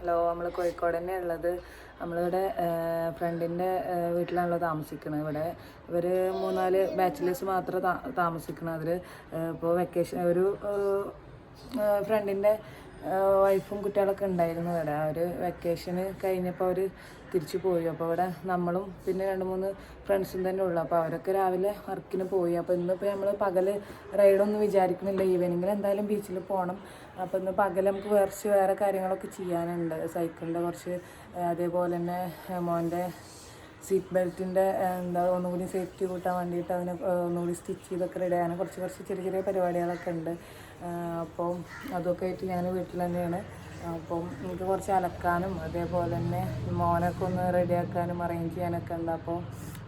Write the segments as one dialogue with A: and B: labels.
A: Hello, നമ്മൾ കോഴിക്കോട് തന്നെ ഉള്ളത്. നമ്മളിവിടെ ഫ്രണ്ടിൻ്റെ വീട്ടിലാണല്ലോ താമസിക്കുന്നത്. ഇവിടെ ഇവർ 3-4 ബാച്ചിലേഴ്സ് മാത്രം താമസിക്കണം. അതിൽ ഇപ്പോൾ വെക്കേഷൻ ഒരു ഫ്രണ്ടിൻ്റെ വൈഫും കുട്ടികളൊക്കെ ഉണ്ടായിരുന്നു ഇവിടെ. അവർ വെക്കേഷന് കഴിഞ്ഞപ്പോൾ അവർ തിരിച്ചു പോയി. അപ്പോൾ ഇവിടെ നമ്മളും പിന്നെ 2-3 ഫ്രണ്ട്സും തന്നെ ഉള്ളു. അപ്പോൾ അവരൊക്കെ രാവിലെ വർക്കിന് പോയി. അപ്പോൾ ഇന്നിപ്പോൾ നമ്മൾ പകൽ റൈഡൊന്നും വിചാരിക്കുന്നില്ല. ഈവനിങ്ങിൽ എന്തായാലും ബീച്ചിൽ പോകണം. അപ്പോൾ ഇന്ന് പകൽ നമുക്ക് വേറെ കാര്യങ്ങളൊക്കെ ചെയ്യാനുണ്ട്. സൈക്കിളിൻ്റെ കുറച്ച്, അതേപോലെ തന്നെ മോൻ്റെ സീറ്റ് ബെൽറ്റിൻ്റെ ഒന്നുകൂടി സേഫ്റ്റി കൂട്ടാൻ വേണ്ടിയിട്ട് അതിന് ഒന്നുകൂടി സ്റ്റിച്ച് ചെയ്തൊക്കെ റെഡി ആകാൻ കുറച്ച് ചെറിയ പരിപാടികളൊക്കെ ഉണ്ട്. അപ്പോൾ അതൊക്കെ ആയിട്ട് ഞാൻ വീട്ടിൽ തന്നെയാണ്. അപ്പം എനിക്ക് കുറച്ച് അലക്കാനും അതേപോലെ തന്നെ മോനൊക്കെ ഒന്ന് റെഡിയാക്കാനും അറേഞ്ച് ചെയ്യാനൊക്കെ ഉണ്ട്. അപ്പോൾ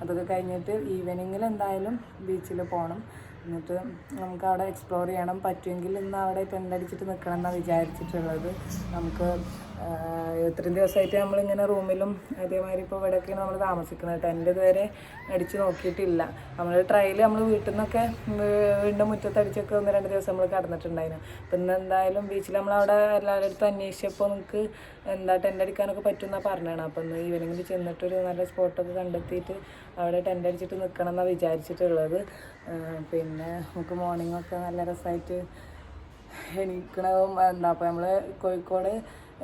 A: അതൊക്കെ കഴിഞ്ഞിട്ട് ഈവനിങ്ങിൽ എന്തായാലും ബീച്ചിൽ പോകണം. എന്നിട്ട് നമുക്ക് അവിടെ എക്സ്പ്ലോർ ചെയ്യണം. പറ്റുമെങ്കിൽ ഇന്ന് അവിടെ ടെൻ്റ് അടിച്ചിട്ട് നിൽക്കണം എന്നാണ് വിചാരിച്ചിട്ടുള്ളത്. നമുക്ക് ഇത്രയും ദിവസമായിട്ട് നമ്മളിങ്ങനെ റൂമിലും അതേമാതിരി ഇപ്പോൾ ഇവിടെയൊക്കെയാണ് നമ്മൾ താമസിക്കുന്നത്. ടെൻ്റ് ഇതുവരെ അടിച്ച് നോക്കിയിട്ടില്ല. നമ്മൾ നമ്മൾ വീട്ടിൽ നിന്നൊക്കെ വീണ്ടും മുറ്റത്തടിച്ചൊക്കെ 1-2 ദിവസം നമ്മൾ കിടന്നിട്ടുണ്ടായിരുന്നു. അപ്പം ഇന്ന് എന്തായാലും ബീച്ചിൽ നമ്മളവിടെ എല്ലാവരുടെ അടുത്തും അന്വേഷിച്ചപ്പോൾ നമുക്ക് ടെൻ്റ് അടിക്കാനൊക്കെ പറ്റുമെന്നാണ് പറഞ്ഞതാണ്. അപ്പോൾ ഇന്ന് ഈവനിങ്ങിൽ ചെന്നിട്ടൊരു നല്ല സ്പോട്ടൊക്കെ കണ്ടെത്തിയിട്ട് അവിടെ ടെൻ്റ് അടിച്ചിട്ട് നിൽക്കണം എന്നാണ് വിചാരിച്ചിട്ടുള്ളത്. പിന്നെ നമുക്ക് മോർണിംഗൊക്കെ നല്ല രസമായിട്ട് എണീക്കണതും അപ്പോൾ നമ്മൾ കോഴിക്കോട്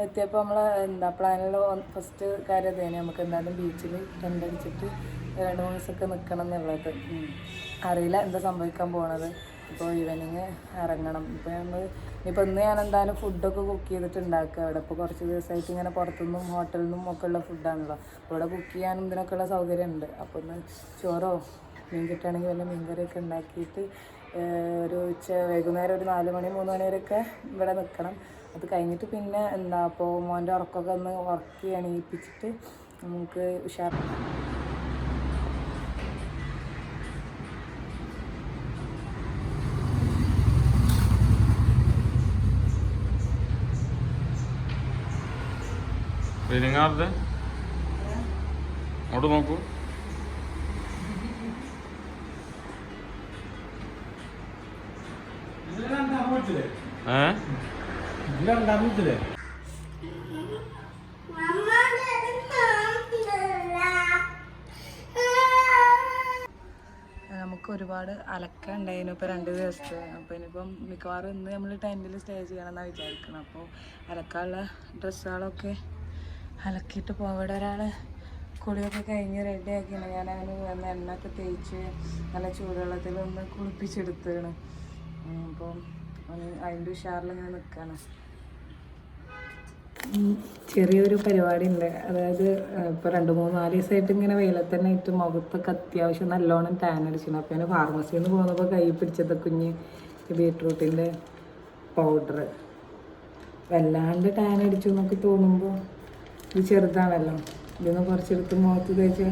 A: എത്തിയപ്പോൾ നമ്മൾ പ്ലാനുള്ള ഫസ്റ്റ് കാര്യം തന്നെ നമുക്ക് എന്തായാലും ബീച്ചിൽ ടെൻ്റ് അടിച്ചിട്ട് 2-3 ദിവസമൊക്കെ നിൽക്കണം എന്നുള്ളത്. അറിയില്ല എന്താ സംഭവിക്കാൻ പോണത്. ഇപ്പോൾ ഈവനിങ് ഇറങ്ങണം. ഇപ്പോൾ ഇന്ന് ഞാൻ എന്തായാലും ഫുഡൊക്കെ കുക്ക് ചെയ്തിട്ട് ഉണ്ടാക്കുക. അവിടെ ഇപ്പോൾ കുറച്ച് ദിവസമായിട്ട് ഇങ്ങനെ പുറത്തുനിന്നും ഹോട്ടലിൽ നിന്നും ഒക്കെ ഉള്ള ഫുഡാണല്ലോ. അപ്പോൾ ഇവിടെ കുക്ക് ചെയ്യാനും ഇതിനൊക്കെ ഉള്ള സൗകര്യം ഉണ്ട്. അപ്പോൾ ഒന്ന് ചോറോ മീൻ കിട്ടുകയാണെങ്കിൽ വല്ല മീൻകറിയൊക്കെ ഉണ്ടാക്കിയിട്ട് ഒരു വൈകുന്നേരം ഒരു 4 മണി 3 മണി വരെയൊക്കെ ഇവിടെ നിൽക്കണം. അത് കഴിഞ്ഞിട്ട് പിന്നെ അപ്പോൾ മോൻ്റെ ഉറക്കമൊക്കെ ഒന്ന് ഉറക്കി എണീപ്പിച്ചിട്ട് നമുക്ക് ഉഷാർ.
B: അങ്ങോട്ട് നോക്കൂ.
A: നമുക്ക് ഒരുപാട് അലക്കുണ്ടായിരുന്നു ഇപ്പോൾ 2 ദിവസത്തെ. അപ്പോൾ ഇനിയിപ്പം മിക്കവാറും ഇന്ന് നമ്മൾ ടെൻറ്റിൽ സ്റ്റേ ചെയ്യണമെന്നാണ് വിചാരിക്കണം. അപ്പോൾ അലക്കാനുള്ള ഡ്രസ്സുകളൊക്കെ അലക്കിയിട്ട് പോകാം. ഇവിടെ ഒരാൾ കുളിയൊക്കെ കഴിഞ്ഞ് റെഡിയാക്കിയാണ്. ഞാൻ അങ്ങനെ വന്ന് എണ്ണയൊക്കെ തേച്ച് നല്ല ചൂടുവെള്ളത്തിലൊന്ന് കുളിപ്പിച്ചെടുത്താണ്. അപ്പോൾ അതിൻ്റെ ഉഷാറിൽ ഇങ്ങനെ നിൽക്കുകയാണ്. ചെറിയൊരു പരിപാടി ഉണ്ട്. അതായത് ഇപ്പോൾ 2-3-4 ദിവസമായിട്ട് ഇങ്ങനെ വെയിലത്ത് തന്നെ ഇട്ട് മുഖത്തൊക്കെ അത്യാവശ്യം നല്ലോണം ടാൻ അടിച്ചിരുന്നു. അപ്പോൾ ഞാൻ ഫാർമസിയിൽ നിന്ന് പോകുന്നപ്പോൾ കൈ പിടിച്ചത് കുഞ്ഞ് ബീട്രൂട്ടിൻ്റെ പൗഡർ വല്ലാണ്ട് ടാൻ അടിച്ചു എന്നൊക്കെ തോന്നുമ്പോൾ ഇത് ചെറുതാണല്ലോ. ഇതൊന്ന് കുറച്ചെടുത്ത് മുഖത്ത് തേച്ച്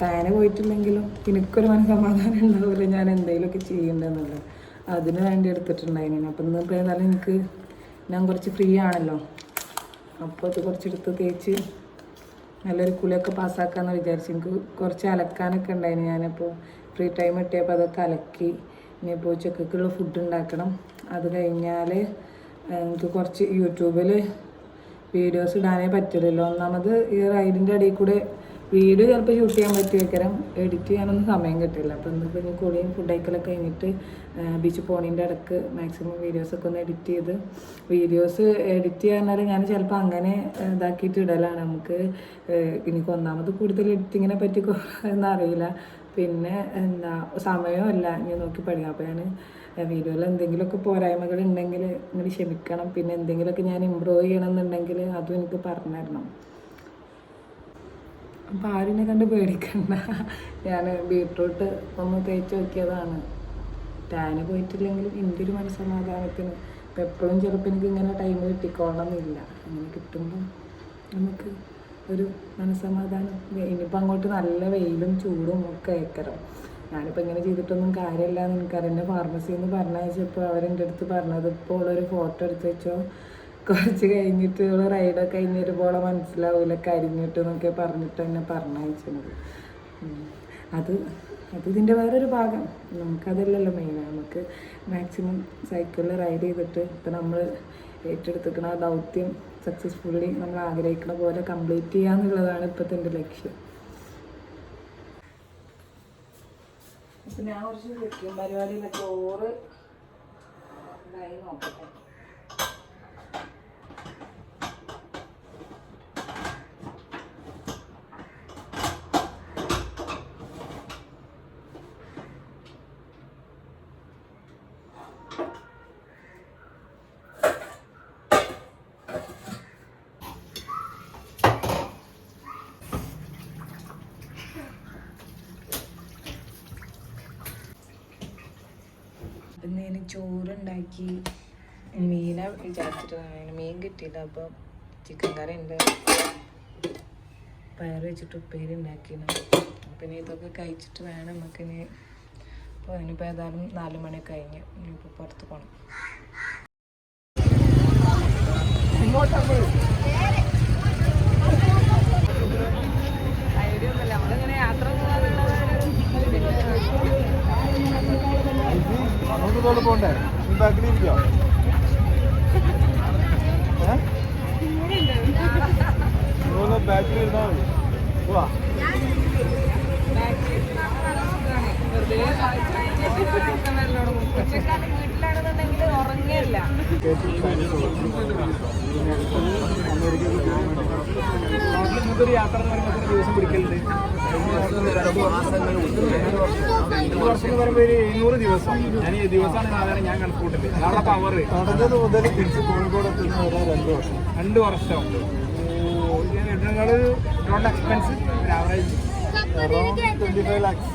A: ടാന് പോയിട്ടില്ലെങ്കിലും എനിക്കൊരു മനസ്സമാധാനം ഉണ്ടാവില്ല ഞാൻ എന്തെങ്കിലുമൊക്കെ ചെയ്യേണ്ടതെന്നുള്ളത്. അതിന് വേണ്ടി എടുത്തിട്ടുണ്ടായിരുന്നു. അപ്പം ഇന്നിപ്പോൾ ഏതായാലും ഞാൻ കുറച്ച് ഫ്രീ ആണല്ലോ. അപ്പോൾ ഇത് കുറച്ചെടുത്ത് തേച്ച് നല്ലൊരു കുളിയൊക്കെ പാസ്സാക്കാമെന്ന് വിചാരിച്ചു. എനിക്ക് കുറച്ച് അലക്കാനൊക്കെ ഉണ്ടായിരുന്നു. ഞാനിപ്പോൾ ഫ്രീ ടൈം കിട്ടിയപ്പോൾ അതൊക്കെ അലക്കി. ഇനിയിപ്പോൾ ഉച്ചക്കുള്ള ഫുഡ് ഉണ്ടാക്കണം. അത് കഴിഞ്ഞാൽ എനിക്ക് കുറച്ച് യൂട്യൂബിൽ വീഡിയോസ് ഇടാനേ പറ്റില്ലല്ലോ. ഒന്നാമത് ഈ റൈഡിൻ്റെ ഇടയിൽ കൂടെ വീഡിയോ ചിലപ്പോൾ ഷൂട്ട് ചെയ്യാൻ പറ്റിയേക്കരം, എഡിറ്റ് ചെയ്യാനൊന്നും സമയം കിട്ടില്ല. അപ്പോൾ ഇന്നിപ്പോൾ ഇനി കുളിയും ഫുഡ് കഴിക്കലൊക്കെ കഴിഞ്ഞിട്ട് ബീച്ച് പോണീൻ്റെ ഇടയ്ക്ക് മാക്സിമം വീഡിയോസൊക്കെ ഒന്ന് എഡിറ്റ് ചെയ്ത് വീഡിയോസ് എഡിറ്റ് ചെയ്യാന്നാൽ ഞാൻ ചിലപ്പോൾ അങ്ങനെ ഇതാക്കിയിട്ട് ഇടലാണ്. നമുക്ക് എനിക്ക് ഒന്നാമത് കൂടുതൽ എഡിറ്റിങ്ങിനെ പറ്റി എന്നറിയില്ല. പിന്നെ സമയമല്ല ഞാൻ നോക്കി പഠിക്കാം. അപ്പോൾ ഞാൻ വീഡിയോയിൽ എന്തെങ്കിലുമൊക്കെ പോരായ്മകൾ ഉണ്ടെങ്കിൽ നിങ്ങൾ ക്ഷമിക്കണം. പിന്നെ എന്തെങ്കിലുമൊക്കെ ഞാൻ ഇമ്പ്രൂവ് ചെയ്യണമെന്നുണ്ടെങ്കിൽ അതും എനിക്ക് പറഞ്ഞു തരണം. അപ്പോൾ ആരിനെ കണ്ട് പേടിക്കണ്ട. ഞാൻ ബീട്രൂട്ട് ഒന്ന് തേച്ച് നോക്കിയതാണ്. ടാന് പോയിട്ടില്ലെങ്കിലും എൻ്റെ ഒരു മനസ്സമാധാനത്തിന്. ഇപ്പം എപ്പോഴും ചിലപ്പോൾ എനിക്ക് ഇങ്ങനെ ടൈം കിട്ടിക്കോളണമെന്നില്ല. അങ്ങനെ കിട്ടുമ്പം നമുക്ക് ഒരു മനസ്സമാധാനം. ഇനിയിപ്പോൾ അങ്ങോട്ട് നല്ല വെയിലും ചൂടും ഒക്കെ ഏക്കരം. ഞാനിപ്പോൾ ഇങ്ങനെ ചെയ്തിട്ടൊന്നും കാര്യമില്ല എന്ന് എനിക്കറിയാം. എന്നെ ഫാർമസിയിൽ നിന്ന് പറഞ്ഞയച്ചപ്പോൾ അവരെൻ്റെ അടുത്ത് പറഞ്ഞത് ഇപ്പോൾ ഉള്ളൊരു ഫോട്ടോ എടുത്ത് വെച്ചോ, കുറച്ച് കഴിഞ്ഞിട്ട് റൈഡൊക്കെ കഴിഞ്ഞ് വരുമ്പോൾ മനസ്സിലാവില്ല കരിഞ്ഞിട്ട് എന്നൊക്കെ പറഞ്ഞിട്ട് എന്നെ പറഞ്ഞയച്ചത്. അത് ഇതിൻ്റെ വേറൊരു ഭാഗം. നമുക്കതല്ലല്ലോ മെയിനാണ്. നമുക്ക് മാക്സിമം സൈക്കിളിൽ റൈഡ് ചെയ്തിട്ട് ഇപ്പം നമ്മൾ ഏറ്റെടുത്തിരിക്കുന്ന ആ ദൗത്യം സക്സസ്ഫുള്ളി നമ്മൾ ആഗ്രഹിക്കുന്ന പോലെ കംപ്ലീറ്റ് ചെയ്യാന്നുള്ളതാണ് ഇപ്പോഴത്തെ എൻ്റെ ലക്ഷ്യം. അപ്പം ഞാൻ കുറച്ച് കുക്കിംഗ് പരിപാടിയിലെ ചോറ് ഇതായി നോക്കട്ടെ. ഇന്ന് ഞാൻ ചോറുണ്ടാക്കി, മീനെ വിചാരിച്ചിട്ട് മീൻ കിട്ടിയില്ല. അപ്പോൾ ചിക്കൻ കറി ഉണ്ട്, പയർ വെച്ചിട്ട് ഉപ്പേരി ഉണ്ടാക്കിയിരുന്നു. പിന്നെ ഇതൊക്കെ കഴിച്ചിട്ട് വേണം നമുക്കിനി. അപ്പോൾ ഇനിയിപ്പോൾ ഏതായാലും 4 മണി കഴിഞ്ഞ് ഇനിയിപ്പോൾ പുറത്ത് പോകണം. ഐഡിയ ഒന്നുമില്ല, നമ്മളിങ്ങനെ യാത്ര
C: പോണ്ടേ ബാക്കിലിരിക്കോ? ബാക്കിൽ ഇരുന്നാ മതി. പോവാ.
A: വീട്ടിലാണെന്നുണ്ടെങ്കിൽ ഉറങ്ങിയല്ല.
C: ഒരു യാത്ര എന്ന് പറയുമ്പോൾ ദിവസം പിടിക്കലുണ്ട്. 2 വർഷം എന്ന് പറയുമ്പോൾ 700 ദിവസം. ഞാൻ ഈ ദിവസമാണ് സാധാരണ ഞാൻ കണക്കൂട്ടില്ല. നാളെ പവർ നടന്നത് മുതൽ തിരിച്ച് കോഴിക്കോട് എത്തുന്ന വരെ 2 വർഷം. 2 വർഷം. നിങ്ങൾ total expense average around 25 lakhs.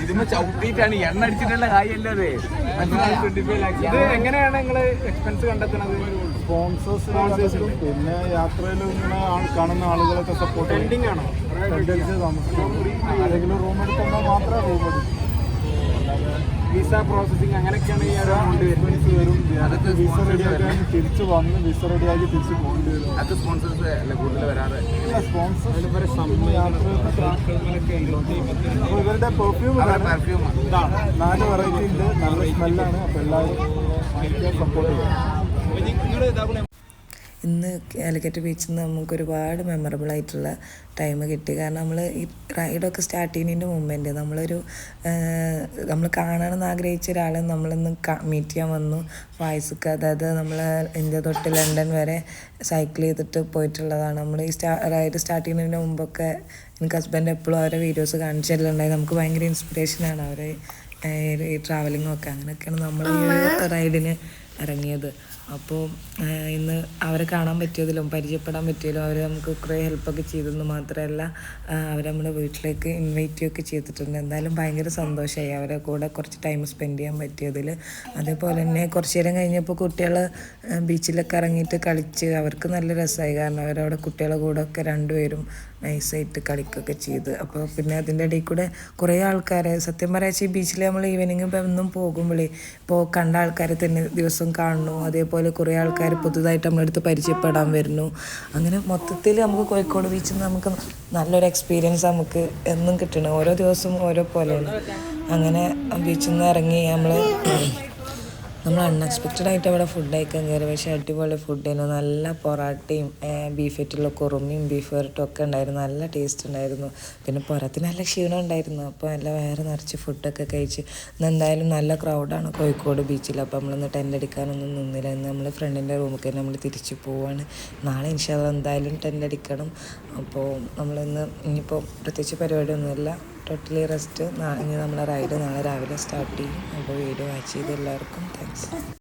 D: ഇതിന് ചവിട്ടിയിട്ടാണ് എണ്ണ അടിച്ചിട്ടുള്ള കാര്യമല്ലേ.
C: 25 lakhs. ഇത് എങ്ങനെയാണ് നിങ്ങൾ എക്സ്പെൻസ് കണ്ടെത്തുന്നത്? സ്പോൺസേഴ്സ്, പിന്നെ യാത്രയിലും ഇങ്ങനെ കാണുന്ന ആളുകളൊക്കെ സപ്പോർട്ട്. പെൻഡിങ് ആണോ? ആരെങ്കിലും റൂം എടുക്കുമ്പോൾ മാത്രമേ റൂം എടുക്കൂ. വിസ പ്രോസസ്സിങ് അങ്ങനെയൊക്കെയാണ് ഈ എക്സ്പെൻസ് വരും. അതൊക്കെ വിസ റെഡിയാക്കാൻ തിരിച്ച് വന്ന് വിസ റെഡിയാക്കി തിരിച്ച് പോകേണ്ടി വരും.
D: അത് സ്പോൺസേഴ്സ് അല്ല കൂടുതൽ വരാറ്.
C: സ്പോൺസേഴ്സ് ഇവരുടെ പെർഫ്യൂം ഇതാണ്. 4 വെറൈറ്റി ഉണ്ട്, നല്ല സ്മെല്ലാണ്. അപ്പോൾ എല്ലാവരും സപ്പോർട്ട് ചെയ്യും.
A: ഇന്ന് കാലിക്കറ്റ് ബീച്ചിൽ നിന്ന് നമുക്ക് ഒരുപാട് മെമ്മറബിൾ ആയിട്ടുള്ള ടൈം കിട്ടി. കാരണം നമ്മൾ ഈ റൈഡൊക്കെ സ്റ്റാർട്ട് ചെയ്യുന്നതിൻ്റെ മുമ്പേ നമ്മൾ കാണണമെന്ന് ആഗ്രഹിച്ച ഒരാളെ നമ്മളിന്ന് മീറ്റ് ചെയ്യാൻ വന്നു. ഫായിസ്ക്ക്, അതായത് നമ്മൾ ഇന്ത്യ തൊട്ട് ലണ്ടൻ വരെ സൈക്കിൾ ചെയ്തിട്ട് പോയിട്ടുള്ളതാണ്. നമ്മൾ ഈ റൈഡ് സ്റ്റാർട്ട് ചെയ്യുന്നതിന് മുമ്പൊക്കെ എനിക്ക് ഹസ്ബൻഡ് എപ്പോഴും അവരെ വീഡിയോസ് കാണിച്ചിട്ടുണ്ടായി. നമുക്ക് ഭയങ്കര ഇൻസ്പിറേഷനാണ് അവരെ ഈ ട്രാവലിങ്ങൊക്കെ. അങ്ങനെയൊക്കെയാണ് നമ്മൾ ഈ റൈഡിന് ഇറങ്ങിയത്. അപ്പോൾ ഇന്ന് അവരെ കാണാൻ പറ്റിയതിലും പരിചയപ്പെടാൻ പറ്റിയതിലും അവർ നമുക്ക് കുറേ ഹെൽപ്പൊക്കെ ചെയ്തെന്ന് മാത്രമല്ല അവർ നമ്മുടെ വീട്ടിലേക്ക് ഇൻവൈറ്റ് ഒക്കെ ചെയ്തിട്ടുണ്ട്. എന്തായാലും ഭയങ്കര സന്തോഷമായി അവരെ കൂടെ കുറച്ച് ടൈം സ്പെൻഡ് ചെയ്യാൻ പറ്റിയതിൽ. അതേപോലെ തന്നെ കുറച്ച് നേരം കഴിഞ്ഞപ്പോൾ കുട്ടികൾ ബീച്ചിലൊക്കെ ഇറങ്ങിയിട്ട് കളിച്ച് അവർക്ക് നല്ല രസമായി. കാരണം അവരവിടെ കുട്ടികളുടെ കൂടെ ഒക്കെ 2 പേരും നൈസായിട്ട് കളിക്കുകയൊക്കെ ചെയ്ത്. അപ്പോൾ പിന്നെ അതിൻ്റെ ഇടയിൽ കൂടെ കുറേ ആൾക്കാരെ, സത്യം പറയാച്ച ഈ ബീച്ചിൽ നമ്മൾ ഈവനിങ് എന്നും പോകുമ്പോഴേ ഇപ്പോൾ കണ്ട ആൾക്കാരെ തന്നെ ദിവസം കാണുന്നു. അതേപോലെ കുറേ ആൾക്കാർ പുതുതായിട്ട് നമ്മളടുത്ത് പരിചയപ്പെടാൻ വരുന്നു. അങ്ങനെ മൊത്തത്തിൽ നമുക്ക് കോഴിക്കോട് ബീച്ചിൽ നിന്ന് നമുക്ക് നല്ലൊരു എക്സ്പീരിയൻസ് നമുക്ക് എന്നും കിട്ടണം. ഓരോ ദിവസവും ഓരോ പോലെയാണ്. അങ്ങനെ ബീച്ചിൽ നിന്ന് ഇറങ്ങി നമ്മൾ അൺഎക്സ്പെക്റ്റഡ് ആയിട്ട് അവിടെ ഫുഡ് കഴിക്കാൻ കയറി. പക്ഷേ അടിപൊളി ഫുഡിന് നല്ല പൊറാട്ടയും ബീഫായിട്ടുള്ള കുറുമയും ബീഫ് വരട്ടും ഒക്കെ ഉണ്ടായിരുന്നു. നല്ല ടേസ്റ്റ് ഉണ്ടായിരുന്നു. പിന്നെ പുറത്തിന് നല്ല ക്ഷീണം ഉണ്ടായിരുന്നു. അപ്പോൾ നല്ല വയറ് നിറച്ച് ഫുഡൊക്കെ കഴിച്ച്. ഇന്ന് എന്തായാലും നല്ല ക്രൗഡാണ് കോഴിക്കോട് ബീച്ചിൽ. അപ്പോൾ നമ്മളിന്ന് ടെൻ്റ് അടിക്കാനൊന്നും നിന്നില്ല. ഇന്ന് നമ്മൾ ഫ്രണ്ടിൻ്റെ റൂമിൽ നമ്മൾ തിരിച്ച് പോവാണ്. നാളെ ഇൻഷാ അല്ലാഹ് എന്തായാലും ടെൻ്റ് അടിക്കണം. അപ്പോൾ നമ്മളിന്ന് ഇനിയിപ്പോൾ പ്രത്യേകിച്ച് പരിപാടിയൊന്നുമില്ല, ടോട്ടലി റെസ്റ്റ്. ഇനി നമ്മളെ റൈഡ് നാളെ രാവിലെ സ്റ്റാർട്ട് ചെയ്യും. അപ്പോൾ വീഡിയോ വാച്ച് ചെയ്ത് എല്ലാവർക്കും താങ്ക്സ്.